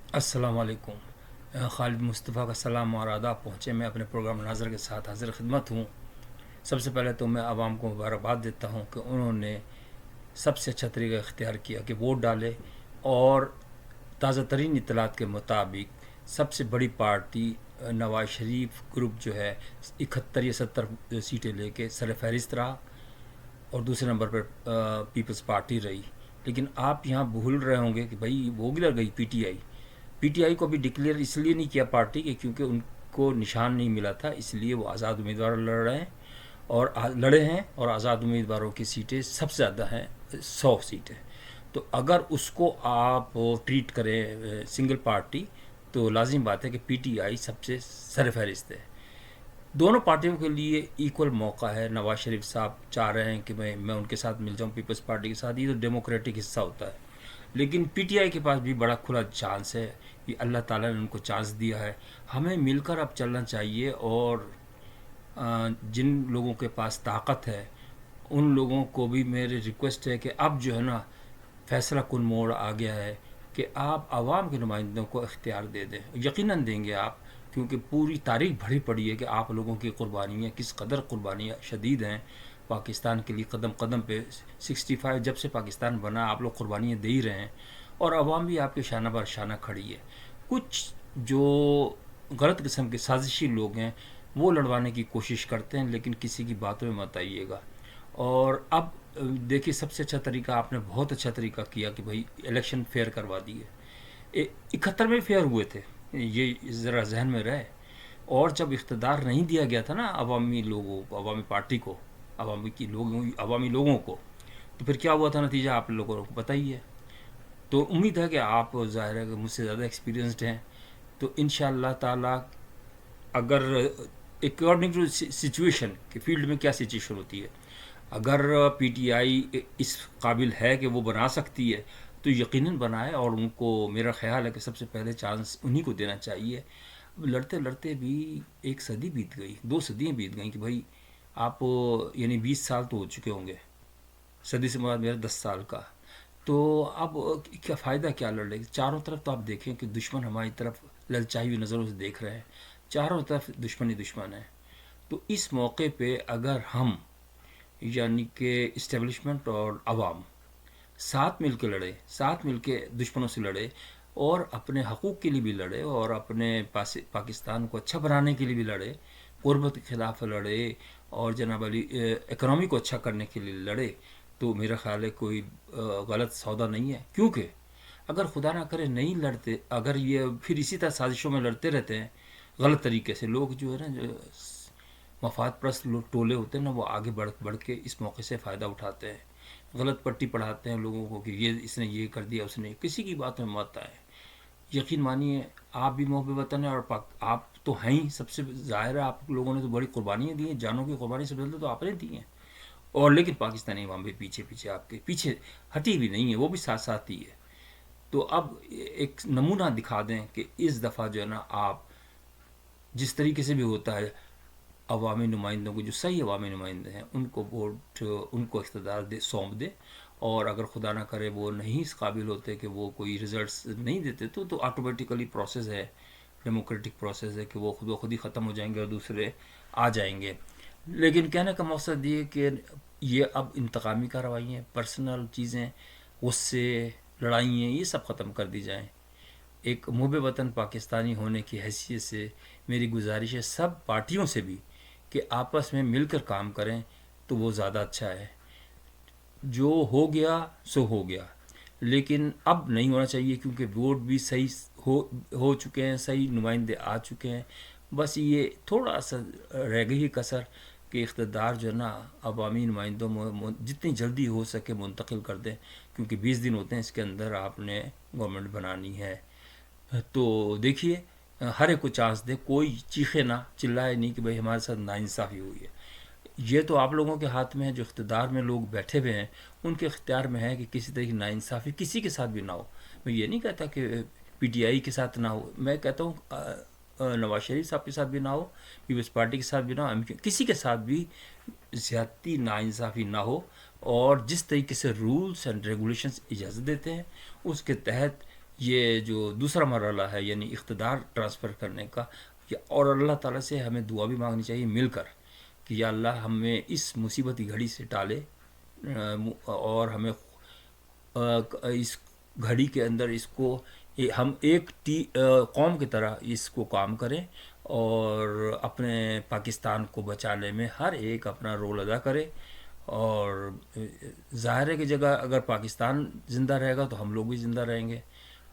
अस्सलाम वालेकुम। खालिद मुस्तफ़ा का सलाम और आदाब पहुँचे। मैं अपने प्रोग्राम नाज़र के साथ हाजिर खिदमत हूँ। सबसे पहले तो मैं आवाम को मुबारकबाद देता हूँ कि उन्होंने सबसे अच्छा तरीका इख्तियार किया कि वोट डाले, और ताज़ा तरीन इतलात के मुताबिक सबसे बड़ी पार्टी नवाज शरीफ ग्रुप जो है 71 या 70 सीटें लेके सर फहरिस्त रहा, और दूसरे नंबर पर पीपल्स पार्टी रही। लेकिन आप यहाँ भूल रहे होंगे कि भाई वो गिर गई पीटीआई। पीटीआई को भी डिक्लेयर इसलिए नहीं किया पार्टी के क्योंकि उनको निशान नहीं मिला था, इसलिए वो आज़ाद उम्मीदवार लड़ रहे हैं और लड़े हैं, और आज़ाद उम्मीदवारों की सीटें सबसे ज़्यादा हैं, 100 सीटें। तो अगर उसको आप ट्रीट करें सिंगल पार्टी, तो लाजिम बात है कि पीटीआई सबसे सरफहरिस्त है। दोनों पार्टियों के लिए इक्वल मौका है। नवाज शरीफ साहब चाह रहे हैं कि मैं उनके साथ मिल जाऊं, पीपल्स पार्टी के साथ। ये तो डेमोक्रेटिक हिस्सा होता है। लेकिन पीटीआई के पास भी बड़ा खुला चांस है कि अल्लाह ताला ने उनको चांस दिया है। हमें मिलकर अब चलना चाहिए, और जिन लोगों के पास ताकत है उन लोगों को भी मेरी रिक्वेस्ट है कि अब जो है ना, फैसला कुन मोड़ आ गया है कि आप आवाम के नुमाइंदों को इख्तियार दे दें। यकीनन देंगे आप, क्योंकि पूरी तारीख भरी पड़ी है कि आप लोगों की कुर्बानियाँ किस कदर कुर्बानियाँ शदीद हैं पाकिस्तान के लिए। कदम कदम पे 65 जब से पाकिस्तान बना आप लोग कुर्बानियाँ दे ही रहे हैं, और आवाम भी आपके शाना बर शाना खड़ी है। कुछ जो गलत किस्म के साजिशी लोग हैं वो लड़वाने की कोशिश करते हैं, लेकिन किसी की बातों में मत आइएगा। और अब देखिए, सबसे अच्छा तरीका आपने बहुत अच्छा तरीका किया कि भाई इलेक्शन फेयर करवा दिए। 71 में फेयर हुए थे, ये ज़रा जहन में रहे। और जब इख्तदार नहीं दिया गया था ना अवामी लोगों को, अवामी पार्टी को, अवामी लोगों को, तो फिर क्या हुआ था नतीजा आप लोगों को पता ही है। तो उम्मीद है कि आप ज़ाहिर है कि मुझसे ज़्यादा एक्सपीरियंसड हैं, तो इंशाअल्लाह ताला अगर अकॉर्डिंग टू सिचुएशन कि फील्ड में क्या सिचुएशन होती है, अगर पीटीआई इस काबिल है कि वो बना सकती है तो यकीनन बनाए, और उनको मेरा ख्याल है कि सबसे पहले चांस उन्हीं को देना चाहिए। लड़ते लड़ते भी एक सदी बीत गई, 2 सदियाँ बीत गई कि भाई आप, यानी 20 साल तो हो चुके होंगे। सदी से बाद मेरा 10 साल का। तो अब क्या फ़ायदा, क्या लड़ने। चारों तरफ तो आप देखें कि दुश्मन हमारी तरफ ललचाई हुई नज़रों से देख रहे हैं। चारों तरफ दुश्मन ही दुश्मन है। तो इस मौके पे अगर हम, यानी कि इस्टेब्लिशमेंट और आवाम, साथ मिल के लड़े, साथ मिल के दुश्मनों से लड़े, और अपने हकूक़ के लिए भी लड़े, और अपने पाकिस्तान को अच्छा बनाने के लिए भी लड़े, गुरबत के ख़िलाफ़ लड़े, और जनाब अली इकनॉमी को अच्छा करने के लिए लड़े, तो मेरा ख़्याल है कोई गलत सौदा नहीं है। क्योंकि अगर खुदा ना करे नहीं लड़ते, अगर ये फिर इसी तरह साजिशों में लड़ते रहते हैं गलत तरीके से, लोग जो है ना, जो मफाद प्रस्त लोग टोले होते हैं ना, वो आगे बढ़ बढ़ के इस मौके से फ़ायदा उठाते हैं, गलत पट्टी पढ़ाते हैं लोगों को कि ये इसने ये कर दिया, उसने। किसी की बात में मत आए। यकीन मानिए, आप भी मोहब्बत वतन है, और आप तो हैं ही। सबसे ज़ाहिर है आप लोगों ने तो बड़ी कुर्बानियाँ दी हैं, जानों की कुर्बानी से बदले तो आपने दी हैं। और लेकिन पाकिस्तानी अवाम भी पीछे पीछे, आपके पीछे हटी भी नहीं है, वो भी साथ साथ ही है। तो अब एक नमूना दिखा दें कि इस दफ़ा जो है ना, आप जिस तरीके से भी होता है, अवामी नुमाइंदों को, जो सही अवामी नुमाइंदे हैं, उनको वोट, उनको इख्तियार दे, सौंप दे। और अगर खुदा ना करे वो नहीं इस काबिल होते कि वो कोई रिजल्ट्स नहीं देते, तो ऑटोमेटिकली प्रोसेस है, डेमोक्रेटिक प्रोसेस है कि वो खुद ही ख़त्म हो जाएंगे और दूसरे आ जाएंगे। लेकिन कहने का मकसद ये कि ये अब इंतकामी कार्रवाई, पर्सनल चीज़ें, गुस्से, लड़ाइयाँ, ये सब ख़त्म कर दी जाएँ। एक मुहब वतन पाकिस्तानी होने की हैसियत से मेरी गुजारिश है सब पार्टियों से भी कि आपस में मिलकर काम करें, तो वो ज़्यादा अच्छा है। जो हो गया सो हो गया, लेकिन अब नहीं होना चाहिए, क्योंकि वोट भी सही हो चुके हैं, सही नुमाइंदे आ चुके हैं। बस ये थोड़ा सा रह गई है कसर कि इक़्तिदार जो है ना, अवामी नुमाइंदों में जितनी जल्दी हो सके मुंतकिल कर दें, क्योंकि 20 दिन होते हैं इसके अंदर आपने गवर्नमेंट बनानी है। तो देखिए, हर एक को चांस दे, कोई चीखे ना, चिल्लाए नहीं कि भाई हमारे साथ नाइंसाफ़ी हुई है। ये तो आप लोगों के हाथ में है, जो इख्तिदार में लोग बैठे हुए हैं उनके इख्तियार में है कि किसी तरह की नाइंसाफ़ी किसी के साथ भी ना हो। मैं ये नहीं कहता कि पीटीआई के साथ ना हो, मैं कहता हूँ नवाज शरीफ साहब के साथ भी ना हो, पीपल्स पार्टी के साथ भी ना हो, किसी के साथ भी ज़्यादती नाइंसाफ़ी ना हो। और जिस तरीके से रूल्स एंड रेगुलेशंस इजाज़त देते हैं उसके तहत یہ جو دوسرا مرحلہ ہے یعنی اقتدار ٹرانسفر کرنے کا، اور اللہ تعالیٰ سے ہمیں دعا بھی مانگنی چاہیے مل کر کہ یا اللہ ہمیں اس مصیبتی گھڑی سے ٹالے، اور ہمیں اس گھڑی کے اندر اس کو ہم ایک قوم کی طرح اس کو کام کریں، اور اپنے پاکستان کو بچانے میں ہر ایک اپنا رول ادا کرے۔ اور ظاہر ہے کہ جگہ اگر پاکستان زندہ رہے گا تو ہم لوگ بھی زندہ رہیں گے۔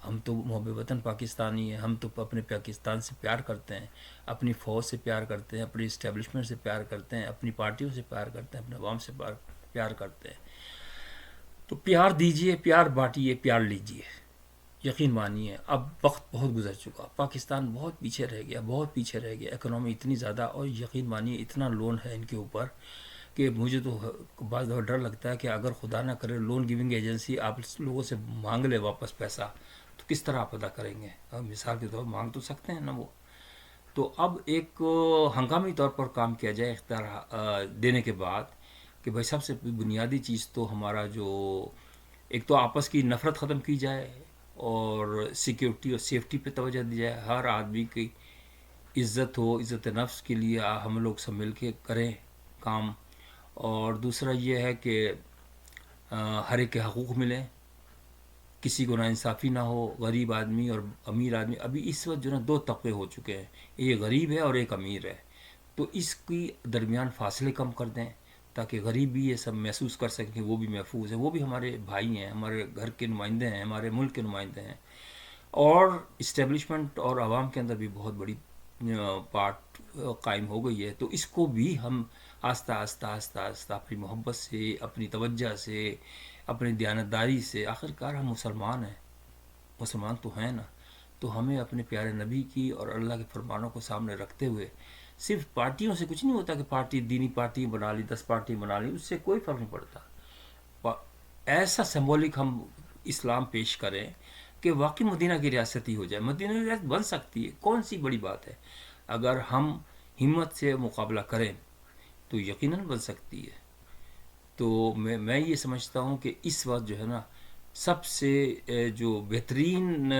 ہم تو محب وطن پاکستانی ہیں، ہم تو اپنے پاکستان سے پیار کرتے ہیں، اپنی فوج سے پیار کرتے ہیں، اپنی اسٹیبلشمنٹ سے پیار کرتے ہیں، اپنی پارٹیوں سے پیار کرتے ہیں، اپنے عوام سے پیار کرتے ہیں۔ تو پیار دیجئے، پیار بانٹیے، پیار لیجئے۔ یقین مانیے اب وقت بہت گزر چکا، پاکستان بہت پیچھے رہ گیا، بہت پیچھے رہ گیا، اکنامی اتنی زیادہ، اور یقین مانیے اتنا لون ہے ان کے اوپر کہ مجھے تو بعض دفعہ ڈر لگتا ہے کہ اگر خدا نہ کرے لون گیونگ ایجنسی آپ لوگوں سے مانگ لے واپس پیسہ تو کس طرح آپ ادا کریں گے؟ مثال کے طور پر مانگ تو سکتے ہیں نا وہ۔ تو اب ایک ہنگامی طور پر کام کیا جائے اختیار دینے کے بعد کہ بھائی سب سے بنیادی چیز تو ہمارا جو ایک تو آپس کی نفرت ختم کی جائے، اور سیکیورٹی اور سیفٹی پہ توجہ دی جائے، ہر آدمی کی عزت ہو، عزت نفس کے لیے ہم لوگ سب مل کے کریں کام۔ اور دوسرا یہ ہے کہ ہر ایک کے حقوق ملیں، کسی کو ناانصافی نہ ہو، غریب آدمی اور امیر آدمی، ابھی اس وقت جو نا دو طبقے ہو چکے ہیں، ایک غریب ہے اور ایک امیر ہے، تو اس کی درمیان فاصلے کم کر دیں تاکہ غریب بھی یہ سب محسوس کر سکیں کہ وہ بھی محفوظ ہے، وہ بھی ہمارے بھائی ہیں، ہمارے گھر کے نمائندے ہیں، ہمارے ملک کے نمائندے ہیں۔ اور اسٹیبلشمنٹ اور عوام کے اندر بھی بہت بڑی پارٹ قائم ہو گئی ہے، تو اس کو بھی ہم آہستہ آہستہ آہستہ آہستہ اپنی محبت سے، اپنی توجہ سے، اپنی دیانتداری سے، آخر کار ہم مسلمان ہیں، مسلمان تو ہیں نا، تو ہمیں اپنے پیارے نبی کی اور اللہ کے فرمانوں کو سامنے رکھتے ہوئے، صرف پارٹیوں سے کچھ نہیں ہوتا کہ پارٹی دینی پارٹی بنا لی، 10 پارٹی بنا لی، اس سے کوئی فرق نہیں پڑتا۔ ایسا سمبولک ہم اسلام پیش کریں کہ واقعی مدینہ کی ریاست ہی ہو جائے، مدینہ کی ریاست بن سکتی ہے، کون سی بڑی بات ہے؟ اگر ہم ہمت سے مقابلہ کریں تو یقیناً بن سکتی ہے۔ تو میں یہ سمجھتا ہوں کہ اس وقت جو ہے نا سب سے جو بہترین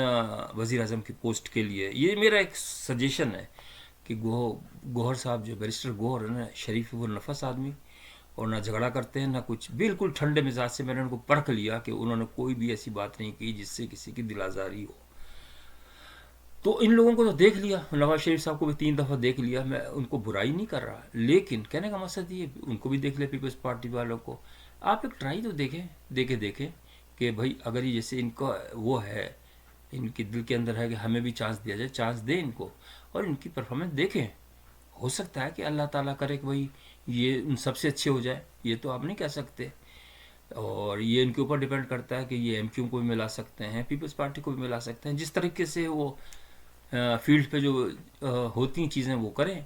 وزیر اعظم کی پوسٹ کے لیے، یہ میرا ایک سجیشن ہے کہ گوہر صاحب، جو بیرسٹر گوہر ہے نا، شریف النفس آدمی، اور نہ جھگڑا کرتے ہیں نہ کچھ، بالکل ٹھنڈے مزاج سے میں نے ان کو پرکھ لیا کہ انہوں نے کوئی بھی ایسی بات نہیں کی جس سے کسی کی دل آزاری ہو۔ تو ان لوگوں کو تو دیکھ لیا، نواز شریف صاحب کو بھی 3 دفعہ دیکھ لیا، میں ان کو برائی نہیں کر رہا، لیکن کہنے کا مقصد یہ ان کو بھی دیکھ لیا، پیپلز پارٹی والوں کو آپ ایک ٹرائی تو دیکھیں کہ بھائی اگر یہ جیسے ان کا وہ ہے، ان کے دل کے اندر ہے کہ ہمیں بھی چانس دیا جائے، چانس دیں ان کو، اور ان کی پرفارمنس دیکھیں۔ ہو سکتا ہے کہ اللہ تعالیٰ کرے کہ بھائی یہ ان سب سے اچھے ہو جائے، یہ تو آپ نہیں کہہ سکتے، اور یہ ان کے اوپر ڈیپینڈ کرتا ہے کہ یہ ایم کیو کو بھی ملا سکتے ہیں، پیپلز پارٹی کو بھی ملا سکتے ہیں، جس طریقے سے وہ فیلڈ پہ جو ہوتی ہیں چیزیں وہ کریں۔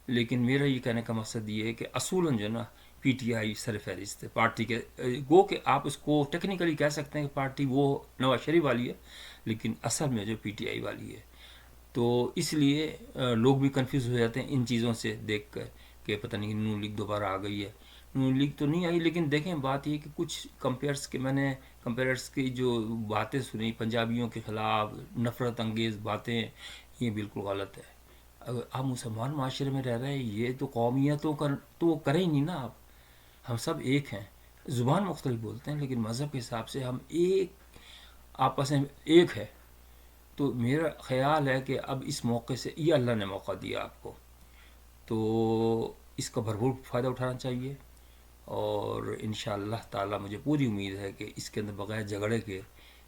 لیکن میرا یہ کہنے کا مقصد یہ ہے کہ اصولاً جو ہے نا پی ٹی آئی سر فہرست ہے پارٹی کے، گو کہ آپ اس کو ٹیکنیکلی کہہ سکتے ہیں کہ پارٹی وہ نواز شریف والی ہے، لیکن اصل میں جو پی ٹی آئی والی ہے۔ تو اس لیے لوگ بھی کنفیوز ہو جاتے ہیں ان چیزوں سے دیکھ کر کہ پتہ نہیں نون لیگ دوبارہ آ گئی ہے۔ نون لیگ تو نہیں آئی، لیکن دیکھیں بات یہ کہ کچھ کمپیئرس کی جو باتیں سنی پنجابیوں کے خلاف، نفرت انگیز باتیں، یہ بالکل غلط ہے۔ اگر آپ مسلمان معاشرے میں رہ رہے ہیں، یہ تو قومیتوں کا تو کریں ہی نہیں نا آپ، ہم سب ایک ہیں، زبان مختلف بولتے ہیں لیکن مذہب کے حساب سے ہم ایک، آپس میں ایک ہے۔ تو میرا خیال ہے کہ اب اس موقع سے، یہ اللہ نے موقع دیا آپ کو، تو اس کا بھرپور فائدہ اٹھانا چاہیے، اور انشاءاللہ تعالی مجھے پوری امید ہے کہ اس کے اندر بغیر جھگڑے کے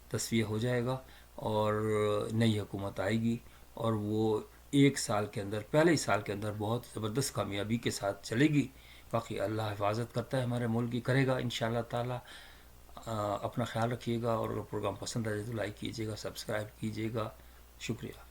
تصفیہ ہو جائے گا، اور نئی حکومت آئے گی، اور وہ 1 سال کے اندر، پہلے ہی سال کے اندر بہت زبردست کامیابی کے ساتھ چلے گی۔ باقی اللہ حفاظت کرتا ہے ہمارے ملک کی، کرے گا انشاءاللہ تعالی۔ اپنا خیال رکھیے گا، اور اگر پروگرام پسند آئے تو لائک کیجیے گا، سبسکرائب کیجیے گا، شکریہ۔